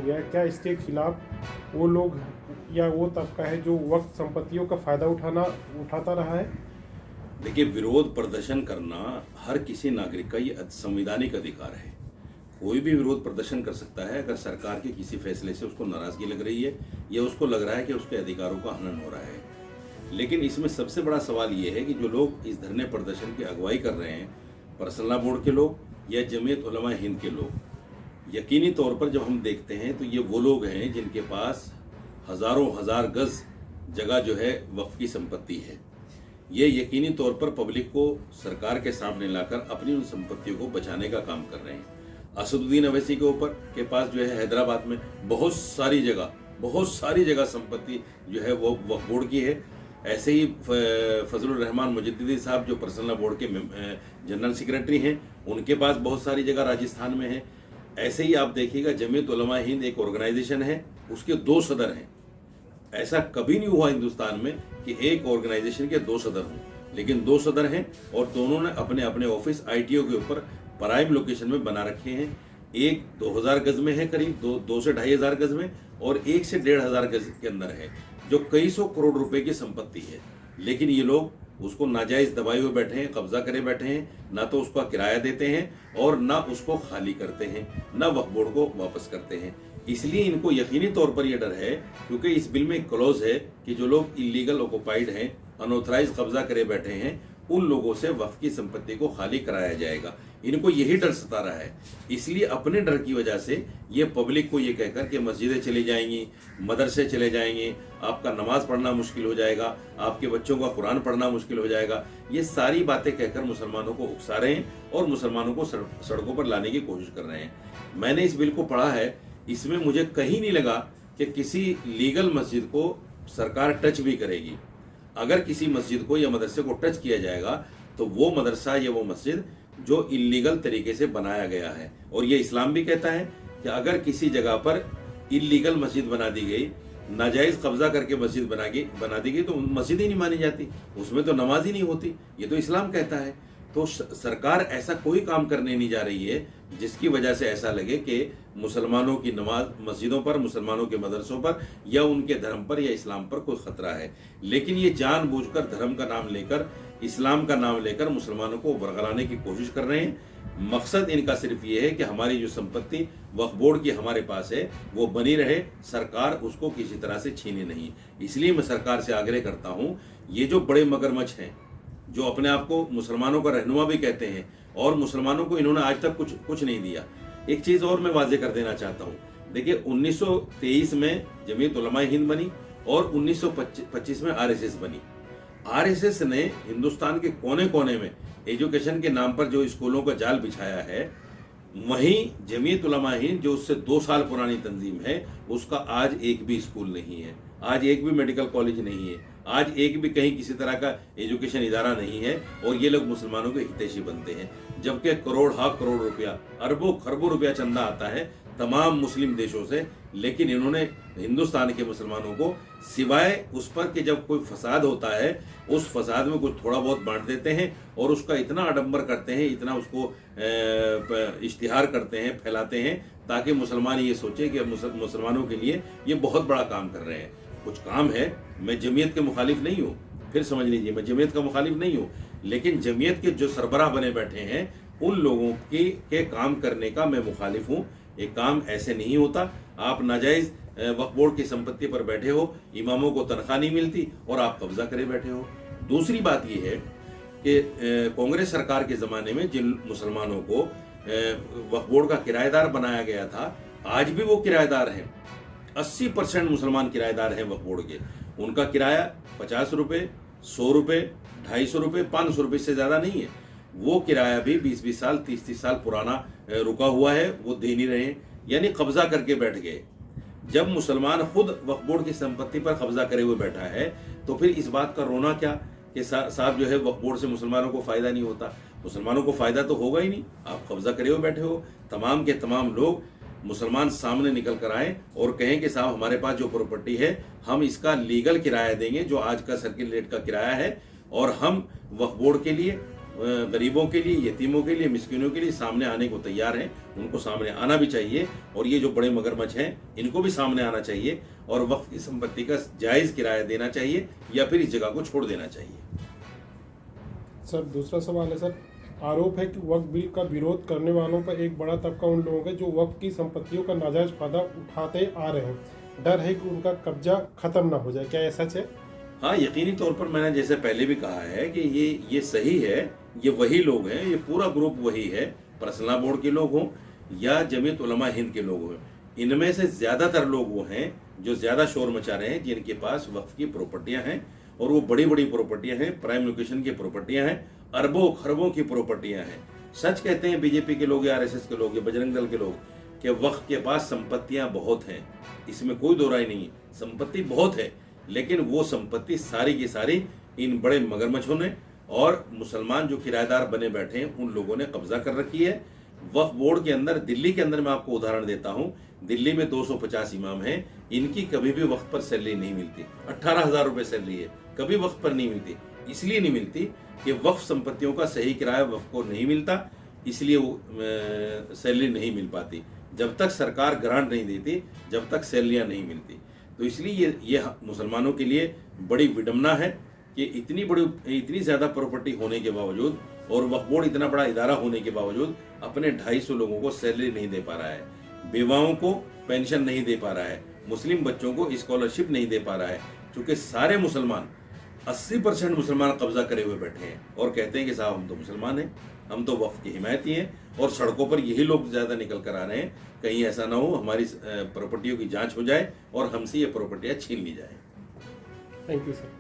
गया है, क्या इसके खिलाफ वो लोग या वो तबका है जो वक्त संपत्तियों का फ़ायदा उठाता रहा है? देखिए, विरोध प्रदर्शन करना हर किसी नागरिक का ये संवैधानिक अधिकार है। कोई भी विरोध प्रदर्शन कर सकता है अगर सरकार के किसी फैसले से उसको नाराजगी लग रही है या उसको लग रहा है कि उसके अधिकारों का हनन हो रहा है। लेकिन इसमें सबसे बड़ा सवाल ये है कि जो लोग इस धरने प्रदर्शन की अगुवाई कर रहे हैं, पर्सनल बोर्ड के लोग या जमीयत उलमा हिंद के लोग, यकीनी तौर पर जब हम देखते हैं तो ये वो लोग हैं जिनके पास हजारों हजार गज जगह जो है वक्फ की संपत्ति है। ये यकीनी तौर पर पब्लिक को सरकार के सामने लाकर अपनी उन संपत्तियों को बचाने का काम कर रहे हैं। असदुद्दीन अवैसी के पास जो है हैदराबाद में बहुत सारी जगह संपत्ति जो है वो वक्फ बोर्ड की है। ऐसे ही फजलुर रहमान मुजद्दिदी साहब जो पर्सनल बोर्ड के जनरल सेक्रेटरी हैं, उनके पास बहुत सारी जगह राजस्थान में है। ऐसे ही आप देखिएगा जमीयत उलमा हिंद एक ऑर्गेनाइजेशन है, उसके 2 सदर हैं। ऐसा कभी नहीं हुआ हिंदुस्तान में कि एक ऑर्गेनाइजेशन के 2 सदर हों, लेकिन 2 सदर हैं और दोनों ने अपने अपने ऑफिस ITO के ऊपर प्राइम लोकेशन में बना रखे हैं। एक 2000 गज में है, करीब 2 से 2500 गज में, और 1 से 1500 गज के अंदर है, जो कई सौ करोड़ रुपए की संपत्ति है। लेकिन ये लोग उसको नाजायज दबाए हुए बैठे हैं, कब्जा करे बैठे हैं, ना तो उसका किराया देते हैं और ना उसको खाली करते हैं, ना वक्फ बोर्ड को वापस करते हैं। इसलिए इनको यकीनी तौर पर यह डर है, क्योंकि इस बिल में एक क्लॉज है कि जो लोग इलीगल ऑक्युपाइड हैं, अनऑथराइज कब्जा करे बैठे हैं, उन लोगों से वक्फ की संपत्ति को खाली कराया जाएगा। इनको यही डर सता रहा है। इसलिए अपने डर की वजह से ये पब्लिक को ये कहकर कि मस्जिदें चली जाएंगी, मदरसे चले जाएंगे, आपका नमाज पढ़ना मुश्किल हो जाएगा, आपके बच्चों का कुरान पढ़ना मुश्किल हो जाएगा, ये सारी बातें कहकर मुसलमानों को उकसा रहे हैं और मुसलमानों को सड़कों पर लाने की कोशिश कर रहे हैं। मैंने इस बिल को पढ़ा है, इसमें मुझे कहीं नहीं लगा कि किसी लीगल मस्जिद को सरकार टच भी करेगी। अगर किसी मस्जिद को या मदरसे को टच किया जाएगा तो वो मदरसा या वो मस्जिद जो इलीगल तरीके से बनाया गया है, और ये इस्लाम भी कहता है कि अगर किसी जगह पर इलीगल मस्जिद बना दी गई, नाजायज कब्जा करके मस्जिद बना दी गई, तो मस्जिद ही नहीं मानी जाती, उसमें तो नमाज ही नहीं होती। ये तो इस्लाम कहता है। तो सरकार ऐसा कोई काम करने नहीं जा रही है जिसकी वजह से ऐसा लगे कि मुसलमानों की नमाज मस्जिदों पर, मुसलमानों के मदरसों पर या उनके धर्म पर या इस्लाम पर कोई खतरा है। लेकिन ये जानबूझकर धर्म का नाम लेकर, इस्लाम का नाम लेकर मुसलमानों को बरगलाने की कोशिश कर रहे हैं। मकसद इनका सिर्फ ये है कि हमारी जो संपत्ति वक्फ बोर्ड की हमारे पास है वो बनी रहे, सरकार उसको किसी तरह से छीने नहीं। इसलिए मैं सरकार से आग्रह करता हूँ, ये जो बड़े मगरमच्छ हैं जो अपने आप को मुसलमानों का रहनुमा भी कहते हैं और मुसलमानों को इन्होंने आज तक कुछ नहीं दिया। एक चीज और मैं वाजे कर देना चाहता हूँ। देखिए, 1923 में जमीयत उलमा हिंद बनी और 1925 में RSS बनी। RSS ने हिंदुस्तान के कोने कोने में एजुकेशन के नाम पर जो स्कूलों का जाल बिछाया है, वहीं जमीयत उलमा हिंद जो उससे 2 साल पुरानी तंजीम है, उसका आज एक भी स्कूल नहीं है, आज एक भी मेडिकल कॉलेज नहीं है, आज एक भी कहीं किसी तरह का एजुकेशन इदारा नहीं है, और ये लोग मुसलमानों के हितैषी बनते हैं। जबकि करोड़ करोड़ रुपया, अरबों खरबों रुपया चंदा आता है तमाम मुस्लिम देशों से, लेकिन इन्होंने हिंदुस्तान के मुसलमानों को सिवाय उस पर कि जब कोई फसाद होता है, उस फसाद में कुछ थोड़ा बहुत बांट देते हैं और उसका इतना आडंबर करते हैं, इतना उसको इश्तिहार करते हैं, फैलाते हैं, ताकि मुसलमान ये सोचे कि मुसलमानों के लिए ये बहुत बड़ा काम कर रहे हैं। कुछ काम है, मैं जमीयत के मुखालिफ नहीं हूँ, फिर समझ लीजिए, मैं जमीयत का मुखालिफ नहीं हूँ, लेकिन जमीयत के जो सरबराह बने बैठे हैं उन लोगों के काम करने का मैं मुखालिफ हूँ। एक काम ऐसे नहीं होता। आप नाजायज वक्फ बोर्ड की संपत्ति पर बैठे हो, इमामों को तनख्वाह नहीं मिलती और आप कब्जा करे बैठे हो। दूसरी बात यह है कि कांग्रेस सरकार के ज़माने में जिन मुसलमानों को वक्फ बोर्ड का किराएदार बनाया गया था, आज भी वो किराएदार हैं। 80% मुसलमान किराएदार हैं वक्फ बोर्ड के। उनका किराया 50 रुपये, 100 रुपये, 250 रुपये, 500 रुपये से ज़्यादा नहीं है। वो किराया भी 20-20 साल, 30-30 साल पुराना रुका हुआ है, वो दे नहीं रहे हैं, यानी कब्जा करके बैठ गए। जब मुसलमान खुद वक्फ बोर्ड की संपत्ति पर कब्जा करे हुए बैठा है, तो फिर इस बात का रोना क्या कि साहब जो है वक्फ बोर्ड से मुसलमानों को फ़ायदा नहीं होता। मुसलमानों को फ़ायदा तो होगा ही नहीं, आप कब्जा करे हुए बैठे हो। तमाम के तमाम लोग मुसलमान सामने निकल कर आए और कहें कि साहब हमारे पास जो प्रॉपर्टी है हम इसका लीगल किराया देंगे, जो आज का सर्किल रेट का किराया है, और हम वक्फ बोर्ड के लिए गरीबों के लिए, यतीमों के लिए, मिस्किनों के लिए सामने आने को तैयार हैं। उनको सामने आना भी चाहिए और ये जो बड़े मगरमच्छ हैं इनको भी सामने आना चाहिए और वक्फ की संपत्ति का जायज़ किराया देना चाहिए या फिर इस जगह को छोड़ देना चाहिए। सर दूसरा सवाल है सर, आरोप है कि वक्फ बिल का विरोध करने वालों का एक बड़ा तबका उन लोगों का जो वक्फ की संपत्तियों का नाजायज फायदा उठाते आ रहे हैं, डर है कि उनका कब्जा खत्म ना हो जाए, क्या ऐसा है? हाँ, यकीनी तौर पर मैंने जैसे पहले भी कहा है कि ये सही है, ये वही लोग हैं, ये पूरा ग्रुप वही है, पर्सनल बोर्ड के लोग हों या जमीयत उलमा हिंद के लोग हों, इनमें से ज़्यादातर लोग वो हैं जो ज़्यादा शोर मचा रहे हैं, जिनके पास वक्फ की प्रॉपर्टियां हैं और वो बड़ी बड़ी प्रॉपर्टियां हैं, प्राइम लोकेशन की प्रॉपर्टियां हैं, अरबों खरबों की प्रॉपर्टियां हैं। सच कहते हैं बीजेपी के लोग या RSS के लोग या बजरंग दल के लोग कि वक्फ के पास संपत्तियां बहुत हैं, इसमें कोई दो राय नहीं है, संपत्ति बहुत है, लेकिन वो संपत्ति सारी की सारी इन बड़े मगरमच्छों ने और मुसलमान जो किराएदार बने बैठे हैं उन लोगों ने कब्जा कर रखी है। वक्फ बोर्ड के अंदर, दिल्ली के अंदर मैं आपको उदाहरण देता हूं, दिल्ली में 250 इमाम हैं, इनकी कभी भी वक्त पर सैलरी नहीं मिलती। 18,000 रुपये सैलरी है, कभी वक्त पर नहीं मिलती। इसलिए नहीं मिलती कि वक्फ संपत्तियों का सही किराया वक्फ को नहीं मिलता, इसलिए वो सैलरी नहीं मिल पाती। जब तक सरकार ग्रांट नहीं देती, जब तक सैलरियाँ नहीं मिलती। तो इसलिए ये मुसलमानों के लिए बड़ी विडम्बना है कि इतनी ज़्यादा प्रॉपर्टी होने के बावजूद और वक्फ बोर्ड इतना बड़ा इदारा होने के बावजूद अपने 250 लोगों को सैलरी नहीं दे पा रहा है, बेवाओं को पेंशन नहीं दे पा रहा है, मुस्लिम बच्चों को स्कॉलरशिप नहीं दे पा रहा है। क्योंकि सारे मुसलमान 80% मुसलमान कब्जा करे हुए बैठे हैं और कहते हैं कि साहब हम तो मुसलमान हैं, हम तो वक्फ की हिमायती हैं और सड़कों पर यही लोग ज़्यादा निकल कर आ रहे हैं। कहीं ऐसा ना हो हमारी प्रॉपर्टियों की जांच हो जाए और हमसे ये प्रॉपर्टियाँ छीन ली जाए। Thank you sir.